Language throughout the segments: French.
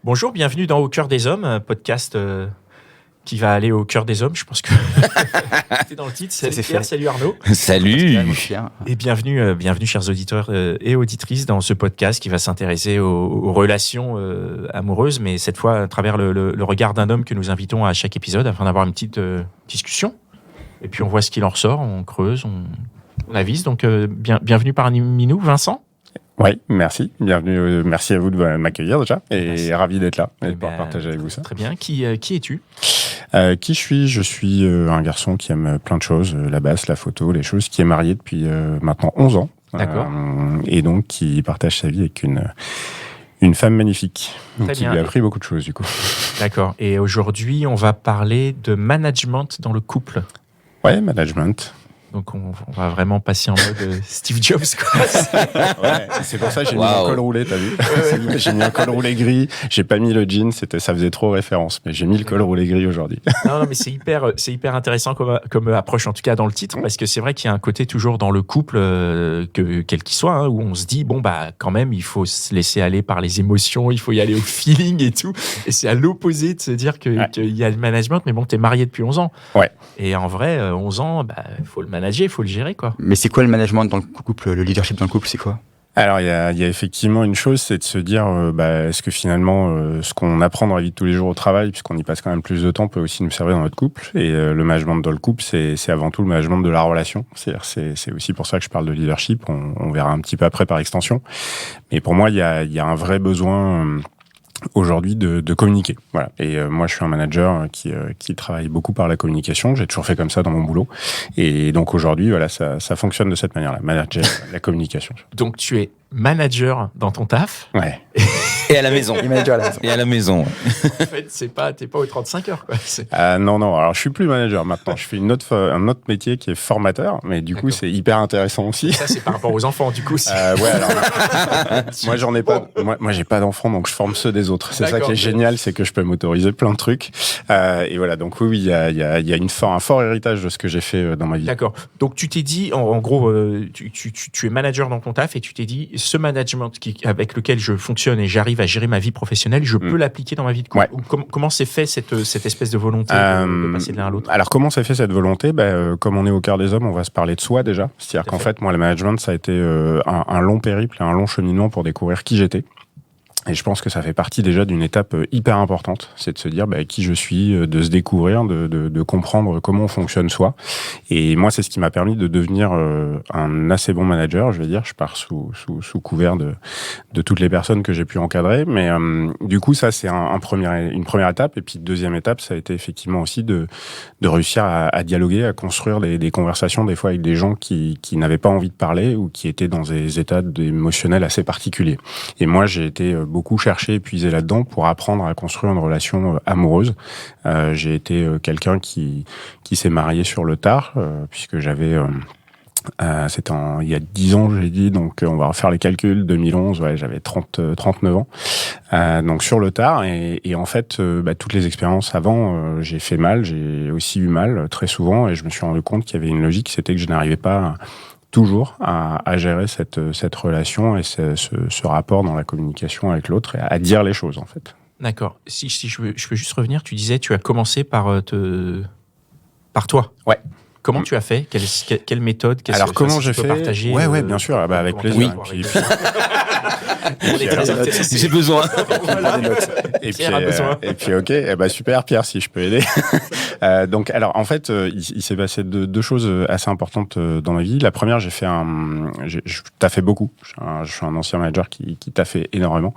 Bonjour, bienvenue dans Au cœur des hommes, un podcast qui va aller au cœur des hommes. Je pense que c'est dans le titre. Salut Pierre, salut Arnaud. Salut. Et bienvenue, chers auditeurs et auditrices, dans ce podcast qui va s'intéresser aux relations amoureuses, mais cette fois à travers le regard d'un homme que nous invitons à chaque épisode afin d'avoir une petite discussion. Et puis on voit ce qu'il en ressort, on creuse, on avise. Donc bienvenue parmi nous, Vincent. Oui, merci. Bienvenue. Merci à vous de m'accueillir déjà. Et ravi d'être là et de pouvoir partager avec vous ça. Très bien. Qui es-tu ? Qui je suis ? Je suis un garçon qui aime plein de choses, la basse, la photo, les choses, qui est marié depuis maintenant 11 ans. D'accord. Et donc qui partage sa vie avec une femme magnifique. Donc, qui lui a appris beaucoup de choses du coup. D'accord. Et aujourd'hui, on va parler de management dans le couple. Ouais, management. Donc on va vraiment passer en mode Steve Jobs, quoi. Ouais, c'est pour ça que j'ai mis un col roulé, t'as vu ? J'ai mis un col roulé gris, j'ai pas mis le jean, ça faisait trop référence, mais j'ai mis le col roulé gris aujourd'hui. Non, mais c'est hyper intéressant comme approche, en tout cas dans le titre, parce que c'est vrai qu'il y a un côté toujours dans le couple, quel qu'il soit, où on se dit, quand même, il faut se laisser aller par les émotions, il faut y aller au feeling et tout. Et c'est à l'opposé de se dire qu'il y a le management, mais bon, t'es marié depuis 11 ans. Ouais. Et en vrai, 11 ans, il faut le manager, il faut le gérer, quoi. Mais c'est quoi le management dans le couple, le leadership dans le couple, c'est quoi ? Alors, il y a effectivement une chose, c'est de se dire, est-ce que finalement, ce qu'on apprend dans la vie de tous les jours au travail, puisqu'on y passe quand même plus de temps, peut aussi nous servir dans notre couple. Et le management dans le couple, c'est avant tout le management de la relation. C'est-à-dire, c'est aussi pour ça que je parle de leadership. On verra un petit peu après par extension. Mais pour moi, il y a un vrai besoin aujourd'hui de communiquer. Voilà. Et moi, je suis un manager qui travaille beaucoup par la communication. J'ai toujours fait comme ça dans mon boulot. Et donc aujourd'hui, voilà, ça fonctionne de cette manière-là. Manager la communication. Donc tu es manager dans ton taf. Ouais. Et à la maison. Et à la maison. En fait, t'es pas aux 35 heures, quoi. Non. Alors, je suis plus manager maintenant. Je fais un autre métier qui est formateur, mais du coup, c'est hyper intéressant aussi. Ça, c'est par rapport aux enfants, du coup. Ouais, alors. Moi, j'en ai pas. Moi, j'ai pas d'enfants, donc je forme ceux des autres. C'est ça qui est génial, c'est que je peux m'autoriser plein de trucs. Et voilà. Donc oui, il y a un fort héritage de ce que j'ai fait dans ma vie. D'accord. Donc tu t'es dit, en gros, tu es manager dans ton taf et tu t'es dit, ce management avec lequel je fonctionne et j'arrive à gérer ma vie professionnelle, je peux l'appliquer dans ma vie de couple. Ouais. Comment s'est fait cette espèce de volonté de passer de l'un à l'autre ? Alors comment s'est fait cette volonté ? Comme on est au cœur des hommes, on va se parler de soi déjà. C'est-à-dire qu'en fait, moi, le management, ça a été un long périple et un long cheminement pour découvrir qui j'étais. Et je pense que ça fait partie déjà d'une étape hyper importante, c'est de se dire qui je suis, de se découvrir, de comprendre comment on fonctionne soi. Et moi, c'est ce qui m'a permis de devenir un assez bon manager, je vais dire. Je pars sous couvert de toutes les personnes que j'ai pu encadrer. Mais du coup, ça, c'est une première étape. Et puis, deuxième étape, ça a été effectivement aussi de réussir à dialoguer, à construire des conversations, des fois avec des gens qui n'avaient pas envie de parler ou qui étaient dans des états émotionnels assez particuliers. Et moi, j'ai été beaucoup cherché et puisé là-dedans pour apprendre à construire une relation amoureuse. J'ai été quelqu'un qui s'est marié sur le tard, puisque j'avais... c'était il y a 10 ans, j'ai dit, donc on va refaire les calculs, 2011, j'avais 39 ans. Donc sur le tard, et en fait, toutes les expériences avant, j'ai fait mal, j'ai aussi eu mal très souvent, et je me suis rendu compte qu'il y avait une logique, c'était que je n'arrivais pas toujours à gérer cette relation et ce rapport dans la communication avec l'autre et à dire les choses en fait. D'accord. Si je veux juste revenir, tu disais tu as commencé par toi. Ouais. Comment tu as fait ? Quelle méthode ? Alors comment j'ai fait ? Partager, ouais, bien sûr, avec plaisir. Oui. J'ai besoin. Et puis ok, super Pierre, si je peux aider. Donc alors en fait, il s'est passé deux choses assez importantes dans ma vie. La première, je taffais beaucoup. Je suis un ancien manager qui taffait énormément.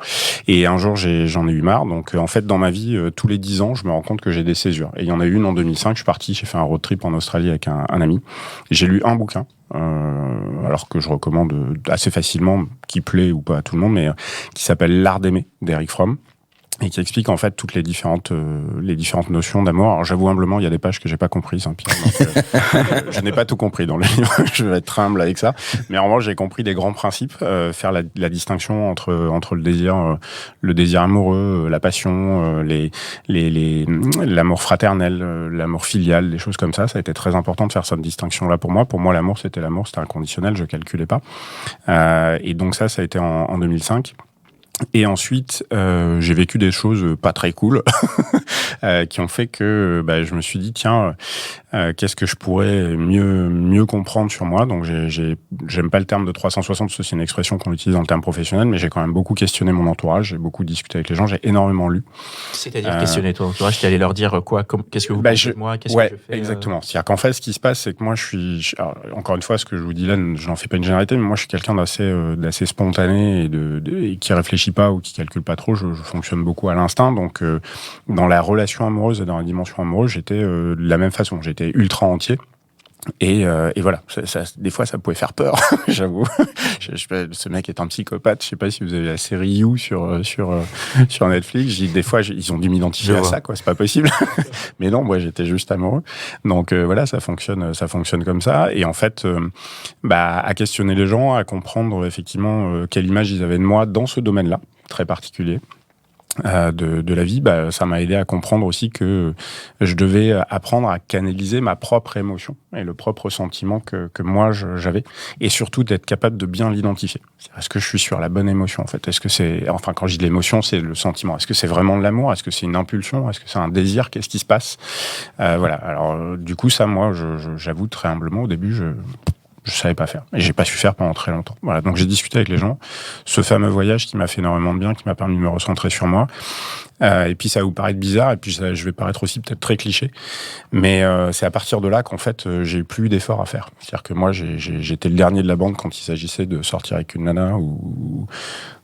Et un jour, j'en ai eu marre. Donc en fait, dans ma vie, tous les 10 ans, je me rends compte que j'ai des césures. Et il y en a eu une en 2005. Je suis parti, j'ai fait un road trip en Australie avec un ami. J'ai lu un bouquin. Alors que je recommande assez facilement, qui plaît ou pas à tout le monde, mais qui s'appelle L'Art d'aimer d'Eric Fromm. Et qui explique en fait toutes les différentes notions d'amour. Alors j'avoue humblement, il y a des pages que j'ai pas comprises, hein, Pierre, donc, je n'ai pas tout compris dans le livre. Je vais être humble avec ça. Mais en revanche, j'ai compris des grands principes, faire la distinction entre le désir amoureux, la passion, l'amour fraternel, l'amour filial, des choses comme ça. Ça a été très important de faire cette distinction-là pour moi. Pour moi, l'amour, c'était inconditionnel, je calculais pas. Et donc ça a été en 2005. Et ensuite, j'ai vécu des choses pas très cool qui ont fait que je me suis dit tiens, qu'est-ce que je pourrais mieux comprendre sur moi. Donc j'aime pas le terme de 360, parce que c'est une expression qu'on utilise dans le terme professionnel, mais j'ai quand même beaucoup questionné mon entourage, j'ai beaucoup discuté avec les gens, j'ai énormément lu. C'est-à-dire questionner ton entourage, tu allais leur dire quoi, qu'est-ce que vous pensez de moi, qu'est-ce que je fais. Exactement. C'est-à-dire qu'en fait, ce qui se passe, c'est que moi, alors, encore une fois, ce que je vous dis là, je n'en fais pas une généralité, mais moi, je suis quelqu'un d'assez spontané et qui réfléchit pas ou qui calcule pas trop. Je fonctionne beaucoup à l'instinct. Donc, dans la relation amoureuse et dans la dimension amoureuse, j'étais de la même façon. J'étais ultra entier. Et voilà, des fois ça pouvait faire peur, j'avoue. Ce mec est un psychopathe. Je sais pas si vous avez la série You sur Netflix. Des fois, ils ont dû m'identifier à ça, quoi. C'est pas possible. Mais non, moi j'étais juste amoureux. Donc voilà, ça fonctionne comme ça. Et en fait, à questionner les gens, à comprendre effectivement quelle image ils avaient de moi dans ce domaine-là très particulier. De la vie, ça m'a aidé à comprendre aussi que je devais apprendre à canaliser ma propre émotion et le propre sentiment que moi j'avais, et surtout d'être capable de bien l'identifier. Est-ce que je suis sur la bonne émotion en fait? Est-ce que quand je dis l'émotion, c'est le sentiment. Est-ce que c'est vraiment de l'amour? Est-ce que c'est une impulsion? Est-ce que c'est un désir? Qu'est-ce qui se passe? Voilà. Alors du coup, ça, moi, j'avoue très humblement, au début, je savais pas faire. Et j'ai pas su faire pendant très longtemps. Voilà. Donc j'ai discuté avec les gens. Ce fameux voyage qui m'a fait énormément de bien, qui m'a permis de me recentrer sur moi. Et puis ça va vous paraître bizarre, et puis je vais paraître aussi peut-être très cliché. Mais c'est à partir de là qu'en fait, j'ai plus eu d'efforts à faire. C'est-à-dire que moi, j'étais le dernier de la bande quand il s'agissait de sortir avec une nana ou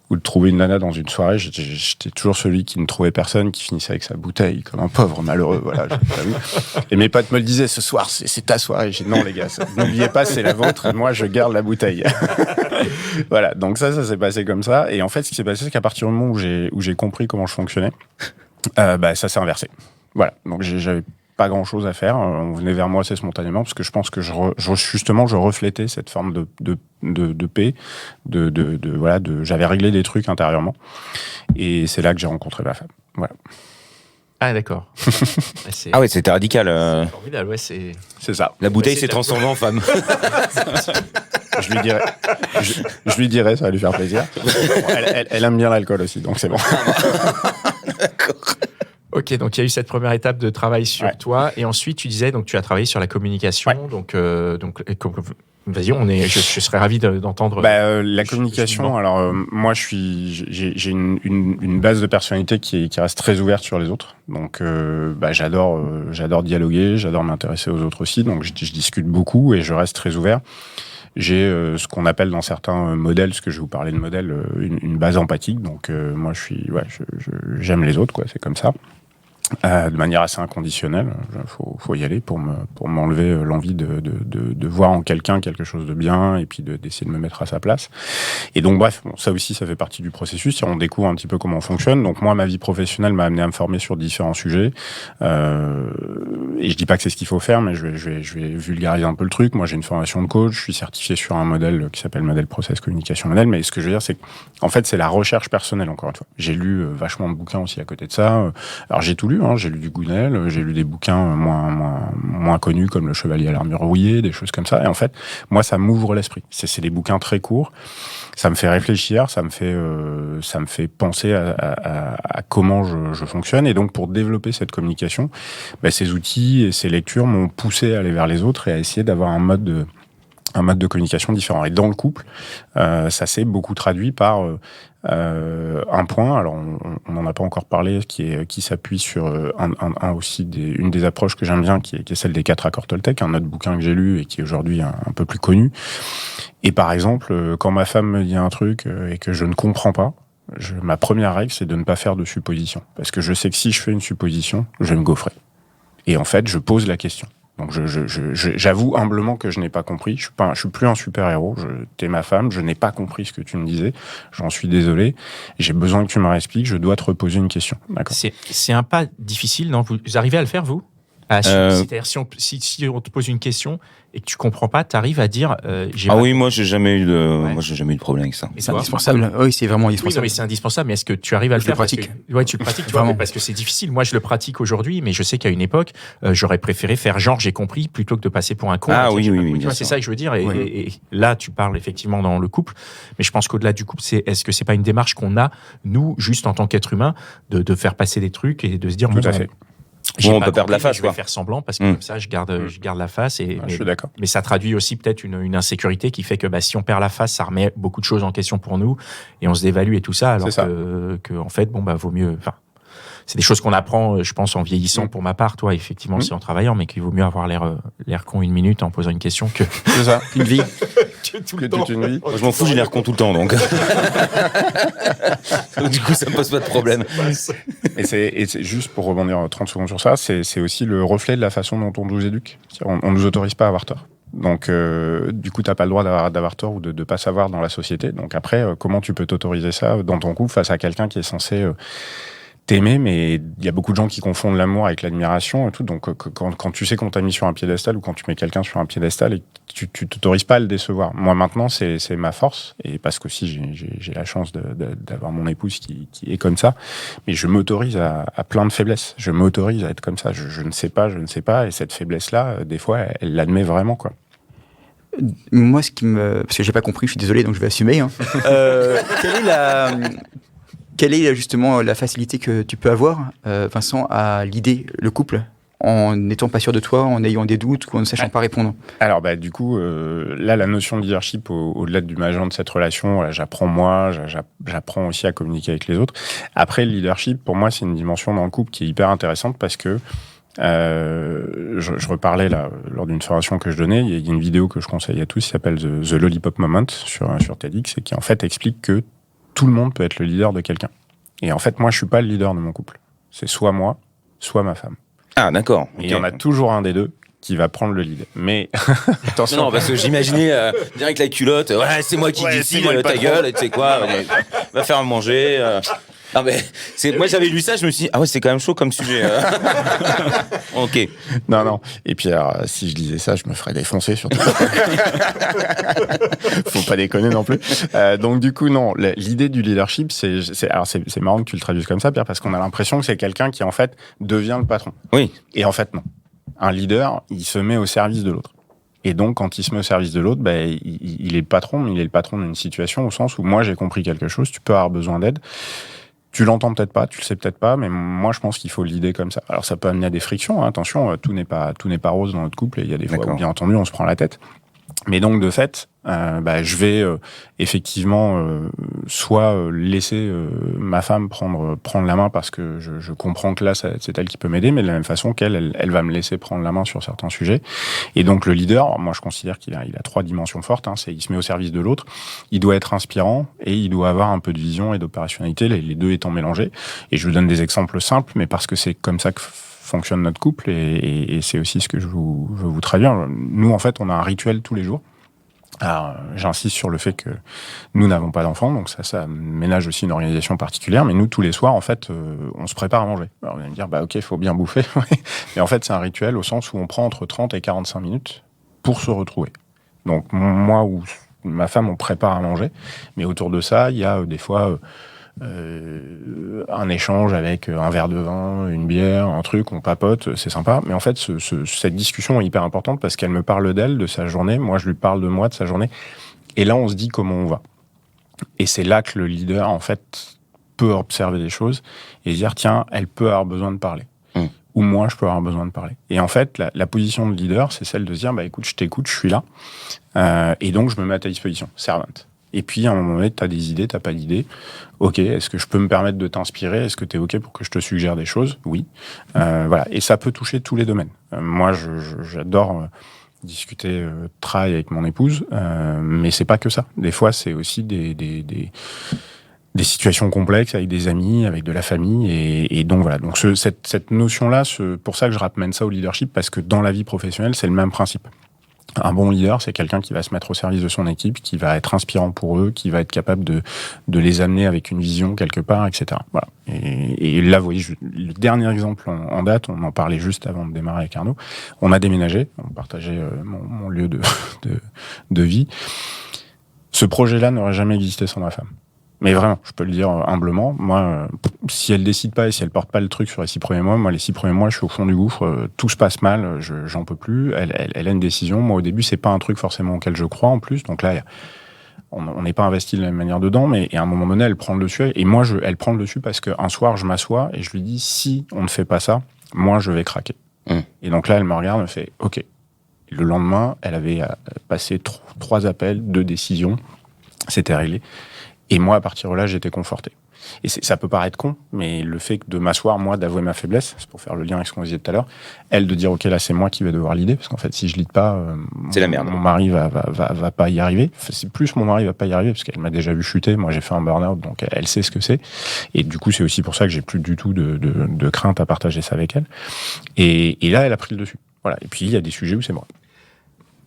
de trouver une nana dans une soirée. J'étais toujours celui qui ne trouvait personne, qui finissait avec sa bouteille, comme un pauvre malheureux. Voilà, et mes potes me le disaient, ce soir, c'est ta soirée. J'ai dit, non les gars, n'oubliez pas, c'est la vôtre, et moi je garde la bouteille. Voilà, donc ça s'est passé comme ça. Et en fait, ce qui s'est passé, c'est qu'à partir du moment où j'ai compris comment je fonctionnais, ça s'est inversé. Voilà, donc j'avais pas grand chose à faire. On venait vers moi assez spontanément, parce que je pense que justement je reflétais cette forme de paix, voilà, j'avais réglé des trucs intérieurement, et c'est là que j'ai rencontré ma femme. Voilà. Ah d'accord. Ah ouais, c'était radical. C'est formidable, ouais, c'est ça. La bouteille s'est transformée en femme. Je lui dirais, ça va lui faire plaisir. Bon, elle aime bien l'alcool aussi, donc c'est bon. D'accord. Ok, donc il y a eu cette première étape de travail sur toi, et ensuite tu disais, donc tu as travaillé sur la communication, donc vas-y, je serais ravi d'entendre. La communication, alors moi j'ai une base de personnalité qui reste très ouverte sur les autres, donc j'adore dialoguer, j'adore m'intéresser aux autres aussi, donc je discute beaucoup et je reste très ouvert. J'ai ce qu'on appelle dans certains modèles, parce que je vais vous parler de modèles, une base empathique, donc moi j'aime les autres, quoi, c'est comme ça. De manière assez inconditionnelle, faut y aller pour m'enlever l'envie de voir en quelqu'un quelque chose de bien, et puis d'essayer de me mettre à sa place. Et donc bref, ça aussi, ça fait partie du processus. On découvre un petit peu comment on fonctionne. Donc moi, ma vie professionnelle m'a amené à me former sur différents sujets. Et je dis pas que c'est ce qu'il faut faire, mais je vais vulgariser un peu le truc. Moi, j'ai une formation de coach. Je suis certifié sur un modèle qui s'appelle modèle process communication modèle. Mais ce que je veux dire, c'est qu'en fait, c'est la recherche personnelle, encore une fois. J'ai lu vachement de bouquins aussi à côté de ça. Alors j'ai tout lu. J'ai lu du Gounel, j'ai lu des bouquins moins connus comme Le Chevalier à l'armure rouillée, des choses comme ça. Et en fait, moi, ça m'ouvre l'esprit. C'est des bouquins très courts. Ça me fait réfléchir, ça me fait penser à comment je fonctionne. Et donc, pour développer cette communication, ces outils et ces lectures m'ont poussé à aller vers les autres et à essayer d'avoir un mode de communication différent. Et dans le couple, ça s'est beaucoup traduit par un point, alors on n'en a pas encore parlé, qui s'appuie sur une des approches que j'aime bien, qui est celle des 4 accords Toltec, un autre bouquin que j'ai lu et qui est aujourd'hui un peu plus connu. Et par exemple, quand ma femme me dit un truc et que je ne comprends pas, ma première règle, c'est de ne pas faire de supposition. Parce que je sais que si je fais une supposition, je vais me gaufrer. Et en fait, je pose la question. Donc j'avoue humblement que je n'ai pas compris. Je suis plus un super-héros. T'es ma femme, je n'ai pas compris ce que tu me disais. J'en suis désolé. J'ai besoin que tu me réexpliques. Je dois te reposer une question. D'accord. C'est un pas difficile, non? Vous arrivez à le faire, vous? C'est-à-dire, si on te pose une question et que tu comprends pas, tu arrives à dire. Oui, moi, j'ai jamais eu de problème avec ça. C'est indispensable. Oui, c'est vraiment indispensable. Oui, non, mais c'est indispensable. Mais est-ce que tu arrives à le faire? Tu le pratiques, tu vois, parce que c'est difficile. Moi, je le pratique aujourd'hui, mais je sais qu'à une époque, j'aurais préféré faire genre j'ai compris plutôt que de passer pour un con. Oui, c'est ça que je veux dire. Et là, tu parles effectivement dans le couple, mais je pense qu'au-delà du couple, est-ce que c'est pas une démarche qu'on a, nous, juste en tant qu'être humain, de faire passer des trucs et de se dire, tout à fait. On peut perdre la face, je vais faire semblant parce que comme ça, je garde la face. Je suis d'accord. Mais ça traduit aussi peut-être une insécurité qui fait que si on perd la face, ça remet beaucoup de choses en question pour nous et on se dévalue et tout ça. Alors que en fait, vaut mieux. C'est des choses qu'on apprend, je pense, en vieillissant pour ma part, toi, effectivement, c'est en travaillant, mais qu'il vaut mieux avoir l'air con une minute en posant une question que. C'est ça. Une vie. toute une vie. Moi, je m'en fous, j'ai l'air con tout le temps, donc. Du coup, ça me pose pas de problème. Et c'est juste pour rebondir 30 secondes sur ça, c'est aussi le reflet de la façon dont on nous éduque. On nous autorise pas à avoir tort. Donc, du coup, t'as pas le droit d'avoir tort ou de pas savoir dans la société. Donc après, comment tu peux t'autoriser ça dans ton couple face à quelqu'un qui est censé t'aimer, mais il y a beaucoup de gens qui confondent l'amour avec l'admiration et tout. Donc, quand tu sais qu'on t'a mis sur un piédestal ou quand tu mets quelqu'un sur un piédestal et tu t'autorises pas à le décevoir. Moi, maintenant, c'est ma force et parce qu'aussi j'ai la chance d'avoir mon épouse qui est comme ça. Mais je m'autorise à plein de faiblesses. Je m'autorise à être comme ça. Je ne sais pas. Et cette faiblesse-là, des fois, elle l'admet vraiment, quoi. Moi, parce que j'ai pas compris, je suis désolé, donc je vais assumer. Quelle est justement la facilité que tu peux avoir, Vincent, à l'idée le couple, en n'étant pas sûr de toi, en ayant des doutes ou en ne sachant pas répondre? Alors, du coup, là, la notion de leadership, au-delà du majeur de cette relation, j'apprends moi, j'apprends aussi à communiquer avec les autres. Après, le leadership, pour moi, c'est une dimension dans le couple qui est hyper intéressante parce que je reparlais là lors d'une formation que je donnais, il y a une vidéo que je conseille à tous qui s'appelle The Lollipop Moment sur TEDx et qui en fait explique que tout le monde peut être le leader de quelqu'un. Et en fait, moi, je suis pas le leader de mon couple. C'est soit moi, soit ma femme. Ah, d'accord. Et il y en a toujours un des deux qui va prendre le lead. Mais attention. Non, parce que j'imaginais direct la culotte. Ouais, c'est moi qui décide, ta gueule. Tu sais quoi, va faire à manger. Non, mais moi j'avais lu ça, je me suis dit c'est quand même chaud comme sujet. Ok. Non. Et puis alors, si je lisais ça, je me ferais défoncer surtout. Faut pas déconner non plus. Donc du coup non, l'idée du leadership, c'est marrant que tu le traduises comme ça, Pierre, parce qu'on a l'impression que c'est quelqu'un qui en fait devient le patron. Oui. Et en fait non. Un leader, il se met au service de l'autre. Et donc, quand il se met au service de l'autre, il est le patron, mais il est le patron d'une situation au sens où moi j'ai compris quelque chose, tu peux avoir besoin d'aide. Tu l'entends peut-être pas, tu le sais peut-être pas, mais moi je pense qu'il faut l'idée comme ça. Alors ça peut amener à des frictions, hein, attention, tout n'est pas rose dans notre couple et il y a des fois où bien entendu on se prend la tête. Mais donc de fait, je vais effectivement soit laisser ma femme prendre la main parce que je comprends que là c'est elle qui peut m'aider, mais de la même façon qu'elle va me laisser prendre la main sur certains sujets. Et donc le leader, moi je considère qu'il a 3 dimensions fortes. Il se met au service de l'autre, il doit être inspirant et il doit avoir un peu de vision et d'opérationnalité, les deux étant mélangés. Et je vous donne des exemples simples, mais parce que c'est comme ça que fonctionne notre couple et c'est aussi ce que je veux vous traduire. Nous, en fait, on a un rituel tous les jours. Alors, j'insiste sur le fait que nous n'avons pas d'enfants, donc ça ménage aussi une organisation particulière, mais nous, tous les soirs, en fait, on se prépare à manger. Alors, on va me dire, ok, il faut bien bouffer. Mais en fait, c'est un rituel au sens où on prend entre 30 et 45 minutes pour se retrouver. Donc, moi ou ma femme, on prépare à manger, mais autour de ça, il y a des fois un échange avec un verre de vin, une bière, un truc, on papote, c'est sympa. Mais en fait, cette discussion est hyper importante parce qu'elle me parle d'elle, de sa journée. Moi, je lui parle de moi, de sa journée. Et là, on se dit comment on va. Et c'est là que le leader, en fait, peut observer des choses et se dire, tiens, elle peut avoir besoin de parler. Ou moi, je peux avoir besoin de parler. Et en fait, la position de leader, c'est celle de se dire, écoute, je t'écoute, je suis là. Et donc, je me mets à ta disposition. Servante. Et puis, à un moment donné, tu as des idées, tu n'as pas d'idées. Ok, est-ce que je peux me permettre de t'inspirer? Est-ce que tu es ok pour que je te suggère des choses? Oui. Voilà. Et ça peut toucher tous les domaines. Moi, j'adore discuter travail avec mon épouse, mais c'est pas que ça. Des fois, c'est aussi des situations complexes avec des amis, avec de la famille. Et donc, voilà. Donc, cette notion-là, pour ça que je ramène ça au leadership, parce que dans la vie professionnelle, c'est le même principe. Un bon leader, c'est quelqu'un qui va se mettre au service de son équipe, qui va être inspirant pour eux, qui va être capable de les amener avec une vision quelque part, etc. Voilà. Et là, vous voyez, le dernier exemple en date, on en parlait juste avant de démarrer avec Arnaud. On a déménagé, on partageait mon lieu de vie. Ce projet-là n'aurait jamais existé sans ma femme. Mais vraiment, je peux le dire humblement. Moi, si elle décide pas et si elle porte pas le truc sur les 6 premiers mois, les 6 premiers mois, je suis au fond du gouffre. Tout se passe mal, j'en peux plus. Elle a une décision. Moi, au début, c'est pas un truc forcément auquel je crois en plus. Donc là, on n'est pas investi de la même manière dedans. Mais à un moment donné, elle prend le dessus. Et moi, elle prend le dessus parce qu'un soir, je m'assois et je lui dis, si on ne fait pas ça, moi, je vais craquer. Et donc là, elle me regarde, elle fait, OK. Le lendemain, elle avait passé 3 appels, 2 décisions. C'était réglé. Et moi, à partir de là, j'étais conforté. Et ça peut paraître con, mais le fait de m'asseoir, moi, d'avouer ma faiblesse, c'est pour faire le lien avec ce qu'on disait tout à l'heure, elle de dire, OK, là, c'est moi qui vais devoir leader, parce qu'en fait, si je lead pas, c'est la merde. Mon mari va pas y arriver. Enfin, c'est plus mon mari va pas y arriver, parce qu'elle m'a déjà vu chuter. Moi, j'ai fait un burn-out, donc elle sait ce que c'est. Et du coup, c'est aussi pour ça que j'ai plus du tout de crainte à partager ça avec elle. Et là, elle a pris le dessus. Voilà. Et puis, il y a des sujets où c'est moi.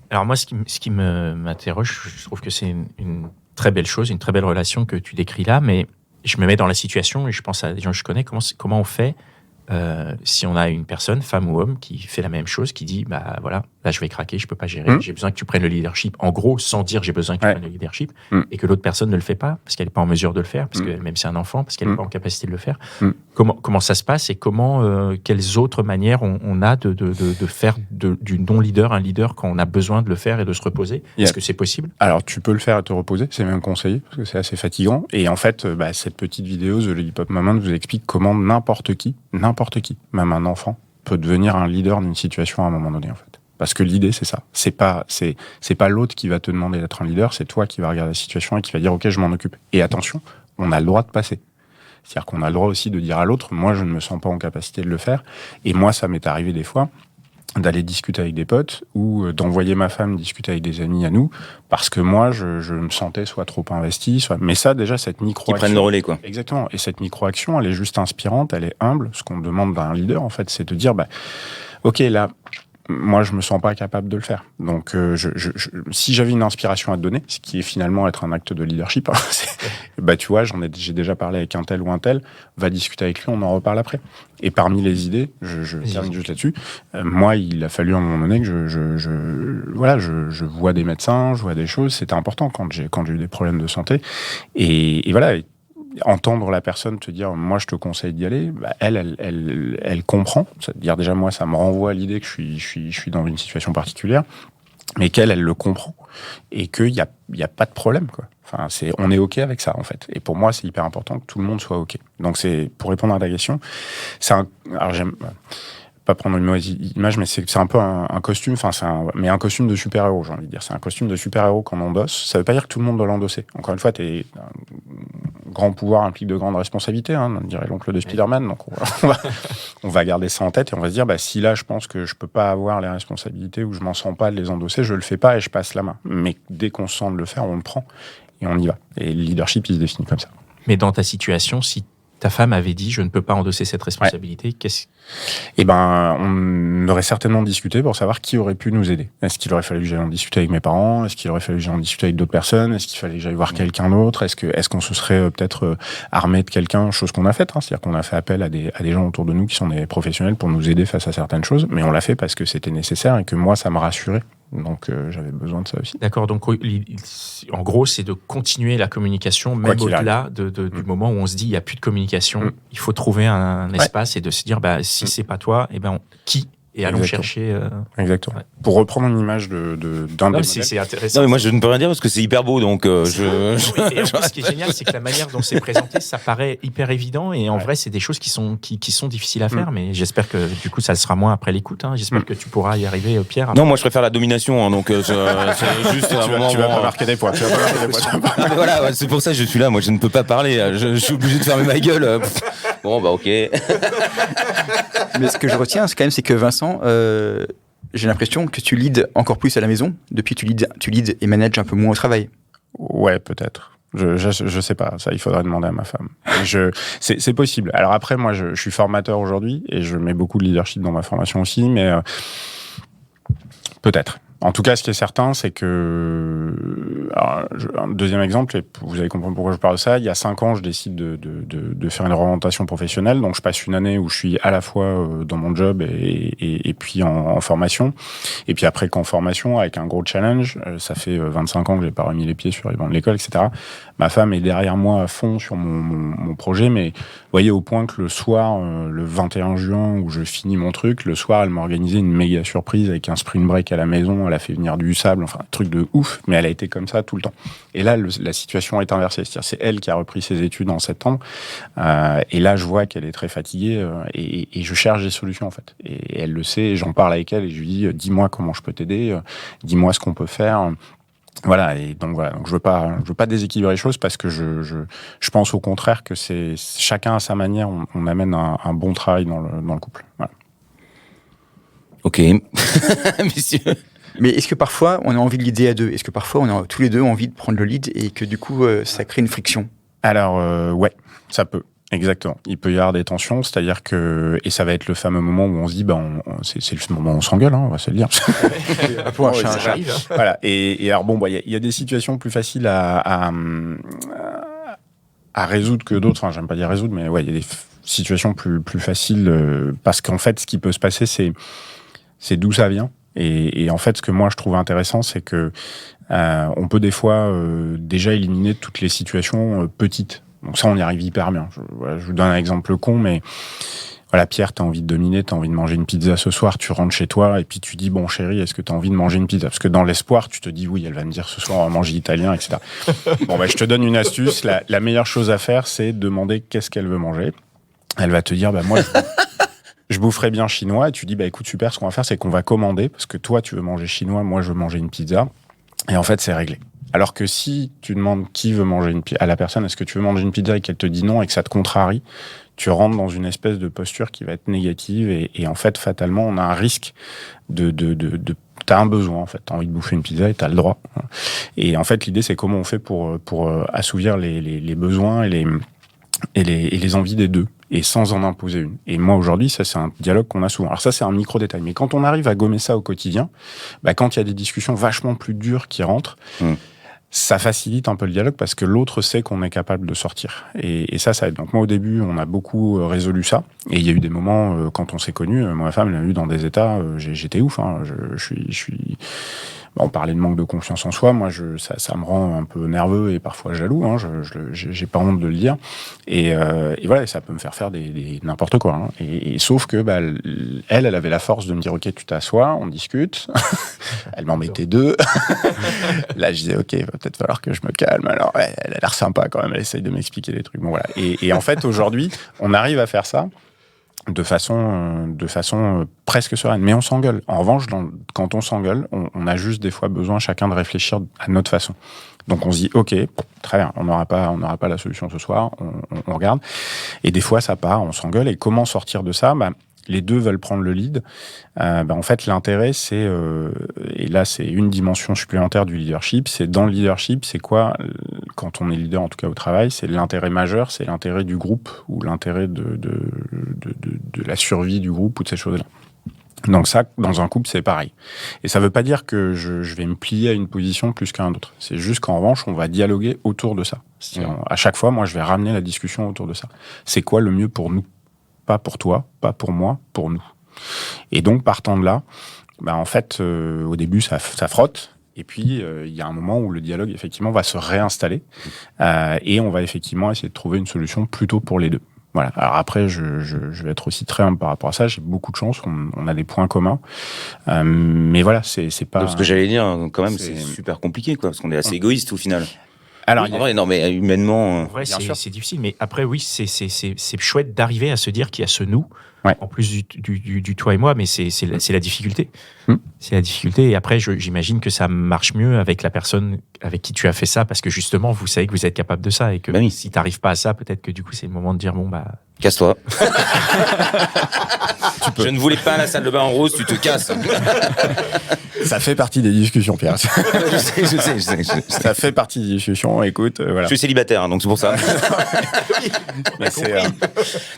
Alors moi, ce qui m'interroge, je trouve que c'est une très belle chose, une très belle relation que tu décris là, mais je me mets dans la situation et je pense à des gens que je connais, comment on fait si on a une personne, femme ou homme, qui fait la même chose, qui dit, bah voilà, là je vais craquer, je peux pas gérer, j'ai besoin que tu prennes le leadership, en gros, sans dire j'ai besoin que tu prennes le leadership, et que l'autre personne ne le fait pas, parce qu'elle n'est pas en mesure de le faire, parce qu'elle, même c'est un enfant, parce qu'elle n'est pas en capacité de le faire. Comment ça se passe et quelles autres manières on a de faire du non-leader un leader quand on a besoin de le faire et de se reposer? Est-ce que c'est possible? Alors, tu peux le faire et te reposer, c'est même conseillé, parce que c'est assez fatigant. Et en fait, cette petite vidéo, The Lollipop Moment, vous explique comment n'importe qui, même un enfant, peut devenir un leader d'une situation à un moment donné, en fait. Parce que l'idée, c'est ça. C'est pas l'autre qui va te demander d'être un leader, c'est toi qui vas regarder la situation et qui va dire, OK, je m'en occupe. Et attention, on a le droit de passer. C'est-à-dire qu'on a le droit aussi de dire à l'autre, moi, je ne me sens pas en capacité de le faire. Et moi, ça m'est arrivé des fois d'aller discuter avec des potes ou d'envoyer ma femme discuter avec des amis à nous parce que moi, je me sentais soit trop investi, mais ça, déjà, cette micro-action... Qui prennent le relais, quoi. Exactement. Et cette micro-action, elle est juste inspirante, elle est humble. Ce qu'on demande d'un leader, en fait, c'est de dire, OK, là, moi, je me sens pas capable de le faire. Donc, si j'avais une inspiration à te donner, ce qui est finalement être un acte de leadership, tu vois, j'ai déjà parlé avec un tel ou un tel, va discuter avec lui, on en reparle après. Et parmi les idées, je termine juste là-dessus, moi, il a fallu à un moment donné que je vois des médecins, je vois des choses, c'était important quand j'ai eu des problèmes de santé. Et voilà, entendre la personne te dire moi je te conseille d'y aller, elle comprend, c'est-à-dire déjà moi ça me renvoie à l'idée que je suis dans une situation particulière, mais qu'elle le comprend et qu'il y a pas de problème, quoi. Enfin, on est OK avec ça, en fait. Et pour moi, c'est hyper important que tout le monde soit OK. Donc c'est, pour répondre à ta question, alors j'aime pas prendre une mauvaise image, mais c'est un peu un costume, mais un costume de super-héros, j'ai envie de dire. C'est un costume de super-héros qu'on endosse. Ça veut pas dire que tout le monde doit l'endosser. Encore une fois, un grand pouvoir implique de grandes responsabilités, on dirait l'oncle de Spider-Man. Donc on va garder ça en tête et on va se dire, si là, je pense que je peux pas avoir les responsabilités ou je m'en sens pas de les endosser, je le fais pas et je passe la main. Mais dès qu'on se sent de le faire, on le prend et on y va. Et le leadership, il se définit comme ça. Mais dans ta situation, si ta femme avait dit, je ne peux pas endosser cette responsabilité, on aurait certainement discuté pour savoir qui aurait pu nous aider. Est-ce qu'il aurait fallu que j'aille en discuter avec mes parents? Est-ce qu'il aurait fallu que j'aille en discuter avec d'autres personnes? Est-ce qu'il fallait que j'aille voir quelqu'un d'autre? Est-ce qu'on se serait peut-être armé de quelqu'un? Chose qu'on a faite, c'est-à-dire qu'on a fait appel à des gens autour de nous qui sont des professionnels pour nous aider face à certaines choses, mais on l'a fait parce que c'était nécessaire et que moi, ça me rassurait. Donc, j'avais besoin de ça aussi. D'accord, donc en gros, c'est de continuer la communication, même au-delà du moment où on se dit il n'y a plus de communication. Il faut trouver un espace et de se dire, si c'est pas toi, qui? Et allons chercher... Exactement. Ouais. Pour reprendre une image d'un des modèles... C'est intéressant. Non, mais moi, je ne peux rien dire parce que c'est hyper beau, donc Oui, et en plus, ce qui est génial, c'est que la manière dont c'est présenté, ça paraît hyper évident, et en vrai, c'est des choses qui sont difficiles à faire, mais j'espère que, du coup, ça le sera moins après l'écoute. J'espère que tu pourras y arriver, Pierre. Non, moi, je préfère la domination, donc c'est juste un moment... Tu vas pas marquer des points. Voilà, c'est pour ça que je suis là. Moi, je ne peux pas parler. Je suis obligé de fermer ma gueule. Bon, OK. Mais ce que je retiens, c'est que Vincent, j'ai l'impression que tu leads encore plus à la maison. Depuis, tu leads et manages un peu moins au travail. Ouais, peut-être. Je sais pas. Ça, il faudrait demander à ma femme. C'est possible. Alors après, moi, je suis formateur aujourd'hui et je mets beaucoup de leadership dans ma formation aussi, mais peut-être. En tout cas, ce qui est certain, c'est que... Alors, un deuxième exemple, et vous allez comprendre pourquoi je parle de ça, il y a 5 ans, je décide de faire une orientation professionnelle, donc je passe une année où je suis à la fois dans mon job et puis en formation, et puis après qu'en formation, avec un gros challenge, ça fait 25 ans que j'ai pas remis les pieds sur les bancs de l'école, etc. Ma femme est derrière moi à fond sur mon projet, mais vous voyez, au point que le soir, le 21 juin, où je finis mon truc, le soir, elle m'a organisé une méga surprise avec un spring break à la maison, elle a fait venir du sable, enfin, un truc de ouf, mais elle a été comme ça tout le temps. Et là, la situation est inversée, c'est-à-dire c'est elle qui a repris ses études en septembre, et là, je vois qu'elle est très fatiguée, et je cherche des solutions, en fait. Et elle le sait, et j'en parle avec elle, et je lui dis, dis-moi comment je peux t'aider, dis-moi ce qu'on peut faire. Voilà, et donc voilà, donc je veux pas déséquilibrer les choses parce que je pense au contraire que c'est chacun à sa manière, on amène un bon travail dans le couple. Voilà. Ok, messieurs. Mais est-ce que parfois on a envie de l'idée à deux? Est-ce que parfois on a tous les deux envie de prendre le lead et que du coup ça crée une friction? Alors ouais, ça peut. Exactement. Il peut y avoir des tensions, c'est-à-dire que, et ça va être le fameux moment où on se dit, c'est le moment où on s'engueule, on va se le dire. Ça arrive. Voilà. Et alors bon, il y a des situations plus faciles à résoudre que d'autres. Enfin, j'aime pas dire résoudre, mais ouais, il y a des situations plus faciles parce qu'en fait, ce qui peut se passer, c'est d'où ça vient. Et en fait, ce que moi je trouve intéressant, c'est que on peut des fois déjà éliminer toutes les situations petites. Donc ça, on y arrive hyper bien. Je vous donne un exemple con, mais voilà, Pierre, t'as envie de dominer, t'as envie de manger une pizza ce soir, tu rentres chez toi et puis tu dis, bon chérie, est-ce que t'as envie de manger une pizza? Parce que dans l'espoir, tu te dis, oui, elle va me dire ce soir, on va manger italien, etc. Bon, je te donne une astuce. La meilleure chose à faire, c'est demander qu'est-ce qu'elle veut manger. Elle va te dire, moi, je boufferais bien chinois. Et tu dis, écoute, super, ce qu'on va faire, c'est qu'on va commander parce que toi, tu veux manger chinois, moi, je veux manger une pizza. Et en fait, c'est réglé. Alors que si tu demandes qui veut manger à la personne, est-ce que tu veux manger une pizza et qu'elle te dit non et que ça te contrarie, tu rentres dans une espèce de posture qui va être négative et en fait, fatalement, on a un risque t'as un besoin, en fait. T'as envie de bouffer une pizza et t'as le droit. Et en fait, l'idée, c'est comment on fait pour assouvir les besoins et les envies des deux, et sans en imposer une. Et moi, aujourd'hui, ça, c'est un dialogue qu'on a souvent. Alors ça, c'est un micro-détail. Mais quand on arrive à gommer ça au quotidien, quand il y a des discussions vachement plus dures qui rentrent, ça facilite un peu le dialogue parce que l'autre sait qu'on est capable de sortir. Et ça aide. Donc moi, au début, on a beaucoup résolu ça. Et il y a eu des moments, quand on s'est connus, moi, ma femme l'a eu dans des états, j'étais ouf. Je suis... On parlait de manque de confiance en soi. Moi, ça me rend un peu nerveux et parfois jaloux. J'ai pas honte de le dire. Et voilà, ça peut me faire des n'importe quoi. Et sauf que elle avait la force de me dire, ok, tu t'assois, on discute. Elle m'en mettait 2. Là, je disais, ok, il va peut-être falloir que je me calme. Alors, elle a l'air sympa quand même. Elle essaye de m'expliquer des trucs. Bon voilà. Et en fait, aujourd'hui, on arrive à faire ça de façon presque sereine. Mais on s'engueule. En revanche, quand on s'engueule, on a juste des fois besoin chacun de réfléchir à notre façon. Donc on se dit, ok, très bien, on n'aura pas la solution ce soir, on regarde. Et des fois, ça part, on s'engueule. Et comment sortir de ça? Les deux veulent prendre le lead. En fait, l'intérêt, c'est... et là, c'est une dimension supplémentaire du leadership. C'est dans le leadership, c'est quoi? Quand on est leader, en tout cas au travail, c'est l'intérêt majeur, c'est l'intérêt du groupe ou l'intérêt de la survie du groupe ou de ces choses-là. Donc ça, dans un couple, c'est pareil. Et ça ne veut pas dire que je vais me plier à une position plus qu'à un autre. C'est juste qu'en revanche, on va dialoguer autour de ça. À chaque fois, moi, je vais ramener la discussion autour de ça. C'est quoi le mieux pour nous? Pas pour toi, pas pour moi, pour nous. Et donc, partant de là, en fait, au début, ça frotte. Et puis, il y a un moment où le dialogue, effectivement, va se réinstaller. Et on va effectivement essayer de trouver une solution plutôt pour les deux. Voilà. Alors après, je vais être aussi très humble par rapport à ça. J'ai beaucoup de chance. On a des points communs. Mais voilà, c'est pas... Ce que j'allais dire, quand même, c'est super compliqué, quoi, parce qu'on est assez égoïste au final. Alors, non, mais humainement... En vrai, c'est difficile, mais après, oui, c'est chouette d'arriver à se dire qu'il y a ce nous, en plus du toi et moi, mais c'est la difficulté. C'est la difficulté, et après, j'imagine que ça marche mieux avec la personne avec qui tu as fait ça, parce que justement, vous savez que vous êtes capable de ça, et que si tu n'arrives pas à ça, peut-être que du coup, c'est le moment de dire, casse-toi. Je ne voulais pas la salle de bain en rose, tu te casses. Ça fait partie des discussions, Pierre. Je sais. Ça fait partie des discussions, écoute, voilà. Je suis célibataire, donc c'est pour ça.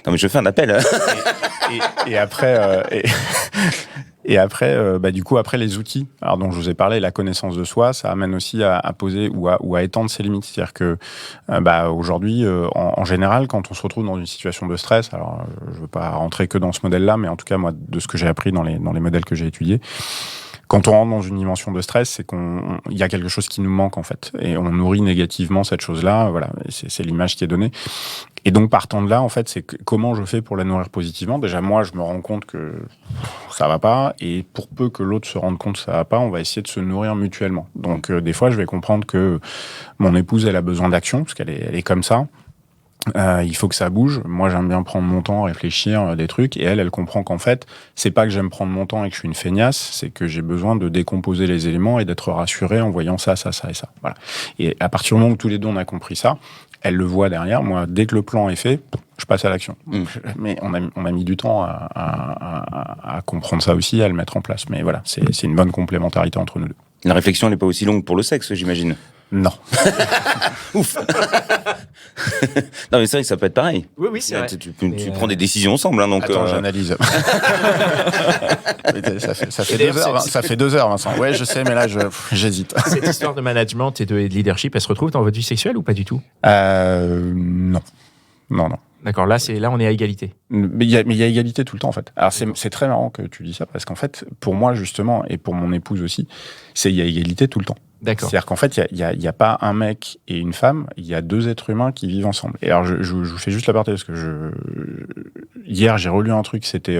Non, mais je fais un appel. Et après... Et après, du coup, après les outils, alors dont je vous ai parlé, la connaissance de soi, ça amène aussi à poser ou à étendre ses limites. C'est-à-dire que aujourd'hui, en général, quand on se retrouve dans une situation de stress, alors je veux pas rentrer que dans ce modèle-là, mais en tout cas moi, de ce que j'ai appris dans les modèles que j'ai étudiés, quand on rentre dans une dimension de stress, c'est qu'il y a quelque chose qui nous manque en fait, et on nourrit négativement cette chose-là. Voilà, et c'est l'image qui est donnée. Et donc partant de là, en fait, c'est comment je fais pour la nourrir positivement. Déjà moi, je me rends compte que ça va pas, et pour peu que l'autre se rende compte que ça va pas, on va essayer de se nourrir mutuellement. Donc des fois, je vais comprendre que mon épouse, elle a besoin d'action parce qu'elle est comme ça. Il faut que ça bouge. Moi, j'aime bien prendre mon temps, réfléchir des trucs. Et elle comprend qu'en fait, c'est pas que j'aime prendre mon temps et que je suis une feignasse, c'est que j'ai besoin de décomposer les éléments et d'être rassuré en voyant ça, ça, ça et ça. Voilà. Et à partir du moment où tous les deux on a compris ça, elle le voit derrière. Moi, dès que le plan est fait, je passe à l'action. Mais on a mis du temps à comprendre ça aussi, à le mettre en place. Mais voilà, c'est une bonne complémentarité entre nous deux. La réflexion n'est pas aussi longue pour le sexe, j'imagine. Non. Ouf. Non, mais c'est vrai que ça peut être pareil. Oui, c'est vrai. Tu prends des décisions ensemble, hein, donc. Attends, j'analyse. ça fait 2 heures. Ça fait 2 heures, Vincent. Ouais, je sais, mais là, j'hésite. Cette histoire de management et de leadership, elle se retrouve dans votre vie sexuelle ou pas du tout ? Non. D'accord, là, on est à égalité. Mais il y a égalité tout le temps, en fait. Alors, c'est très marrant que tu dis ça, parce qu'en fait, pour moi, justement, et pour mon épouse aussi, il y a égalité tout le temps. D'accord. C'est-à-dire qu'en fait, il y a pas un mec et une femme, il y a 2 êtres humains qui vivent ensemble. Et alors, je vous fais juste l'aparté, parce que hier, j'ai relu un truc, c'était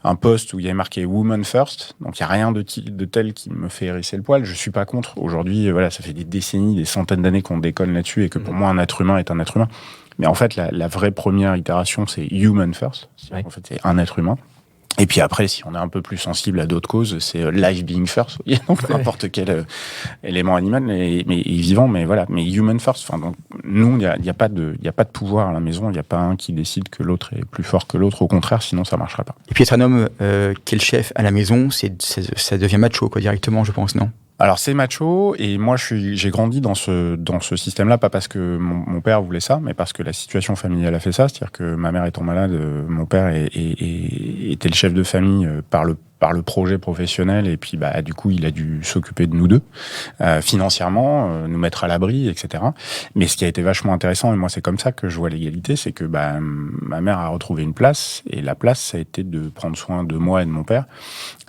un post où il y avait marqué Woman First, donc il n'y a rien de tel qui me fait hérisser le poil. Je suis pas contre. Aujourd'hui, voilà, ça fait des décennies, des centaines d'années qu'on déconne là-dessus, et que pour moi, un être humain est un être humain. Mais en fait, la vraie première itération, c'est Human First. Ouais. En fait, c'est un être humain. Et puis après, si on est un peu plus sensible à d'autres causes, c'est life being first. Donc n'importe quel élément animal, mais vivant, mais voilà. Mais human first. Enfin, donc, nous, il y a pas de pouvoir à la maison. Il n'y a pas un qui décide que l'autre est plus fort que l'autre. Au contraire, sinon ça marcherait pas. Et puis être un homme qui est le chef à la maison, ça devient macho, quoi, directement, je pense, non ? Alors c'est macho, et moi j'ai grandi dans ce système-là, pas parce que mon père voulait ça, mais parce que la situation familiale a fait ça. C'est-à-dire que ma mère étant malade, mon père était le chef de famille par le projet professionnel, et puis du coup il a dû s'occuper de nous deux financièrement, nous mettre à l'abri, etc. Mais ce qui a été vachement intéressant, et moi c'est comme ça que je vois l'égalité, c'est que ma mère a retrouvé une place, et la place ça a été de prendre soin de moi et de mon père,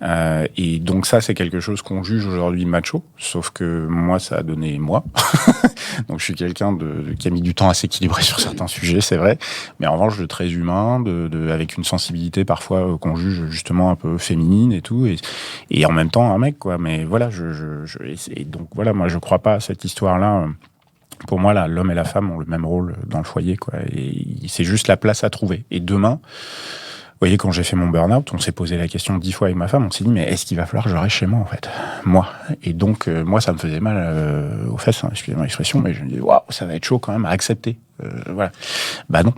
et donc ça c'est quelque chose qu'on juge aujourd'hui macho, sauf que moi ça a donné moi. Donc je suis quelqu'un qui a mis du temps à s'équilibrer sur certains sujets, c'est vrai, mais en revanche de très humain, avec une sensibilité parfois qu'on juge justement un peu féminine et tout, et en même temps un mec, quoi. Mais voilà, et donc voilà, moi je crois pas à cette histoire-là. Pour moi, là, l'homme et la femme ont le même rôle dans le foyer, quoi. Et c'est juste la place à trouver. Et demain, vous voyez, quand j'ai fait mon burn-out, on s'est posé la question 10 fois avec ma femme, on s'est dit, mais est-ce qu'il va falloir que je reste chez moi, en fait? Moi. Et donc, moi, ça me faisait mal aux fesses, hein, excusez-moi l'expression, mais je me disais, waouh, ça va être chaud quand même à accepter. Voilà. Bah non.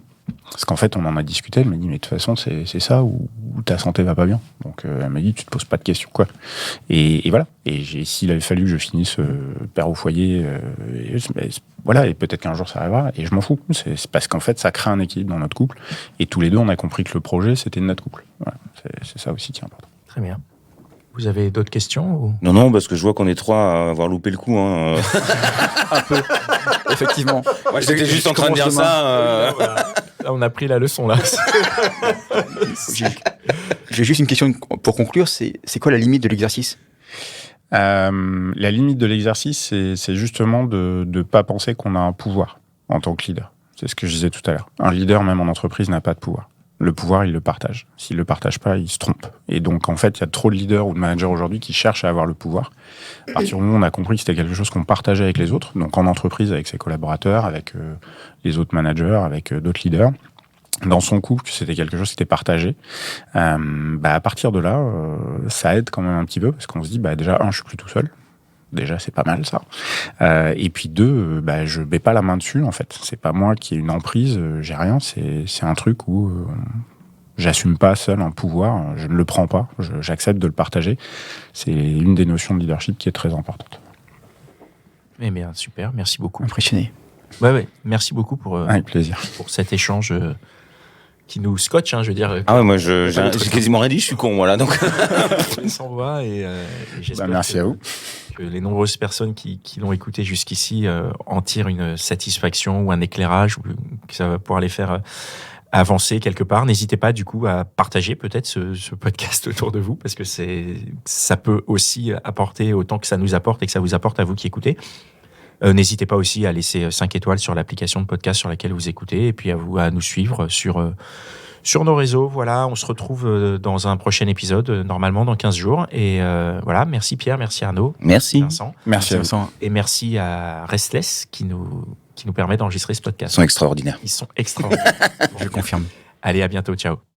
Parce qu'en fait, on en a discuté, elle m'a dit, mais de toute façon, c'est ça, ou ta santé va pas bien. Donc, elle m'a dit, tu te poses pas de questions, quoi. Et voilà. Et s'il avait fallu que je finisse père au foyer, voilà, et peut-être qu'un jour ça arrivera, et je m'en fous. C'est parce qu'en fait, ça crée un équilibre dans notre couple, et tous les deux, on a compris que le projet, c'était de notre couple. Voilà. C'est ça aussi qui est important. Très bien. Vous avez d'autres questions ou... Non, parce que je vois qu'on est 3 à avoir loupé le coup. Hein. Un peu. Effectivement. Moi, j'étais juste en train de dire ça. Là, on a pris la leçon, là. J'ai juste une question pour conclure. C'est quoi la limite de l'exercice ? La limite de l'exercice, c'est justement de ne pas penser qu'on a un pouvoir en tant que leader. C'est ce que je disais tout à l'heure. Un leader, même en entreprise, n'a pas de pouvoir. Le pouvoir, il le partage. S'il le partage pas, il se trompe. Et donc, en fait, il y a trop de leaders ou de managers aujourd'hui qui cherchent à avoir le pouvoir. À partir du moment où on a compris que c'était quelque chose qu'on partageait avec les autres, donc en entreprise, avec ses collaborateurs, avec les autres managers, avec d'autres leaders, dans son couple, que c'était quelque chose qui était partagé, à partir de là, ça aide quand même un petit peu, parce qu'on se dit, déjà, je suis plus tout seul. Déjà, c'est pas mal, ça. Et puis 2, je mets pas la main dessus, en fait. C'est pas moi qui ai une emprise, j'ai rien. C'est un truc où j'assume pas seul un pouvoir, je ne le prends pas, j'accepte de le partager. C'est une des notions de leadership qui est très importante. Eh bien, super, merci beaucoup. Impressionné. Ouais, merci beaucoup pour, Avec plaisir. pour cet échange nous scotche, je veux dire. Ah ouais, moi j'ai quasiment rien dit, je suis con, voilà. Donc. S'envoie et j'espère merci à vous. Que les nombreuses personnes qui l'ont écouté jusqu'ici en tirent une satisfaction ou un éclairage, ou que ça va pouvoir les faire avancer quelque part. N'hésitez pas du coup à partager peut-être ce podcast autour de vous, parce que ça peut aussi apporter autant que ça nous apporte et que ça vous apporte à vous qui écoutez. N'hésitez pas aussi à laisser 5 étoiles sur l'application de podcast sur laquelle vous écoutez, et puis à nous suivre sur nos réseaux. Voilà, on se retrouve dans un prochain épisode, normalement dans 15 jours. Et voilà, merci Pierre, merci Arnaud. Merci. Vincent. Merci Vincent. Et merci à Restless qui nous permet d'enregistrer ce podcast. Ils sont extraordinaires. Ils sont extraordinaires. Je confirme. Allez, à bientôt, ciao.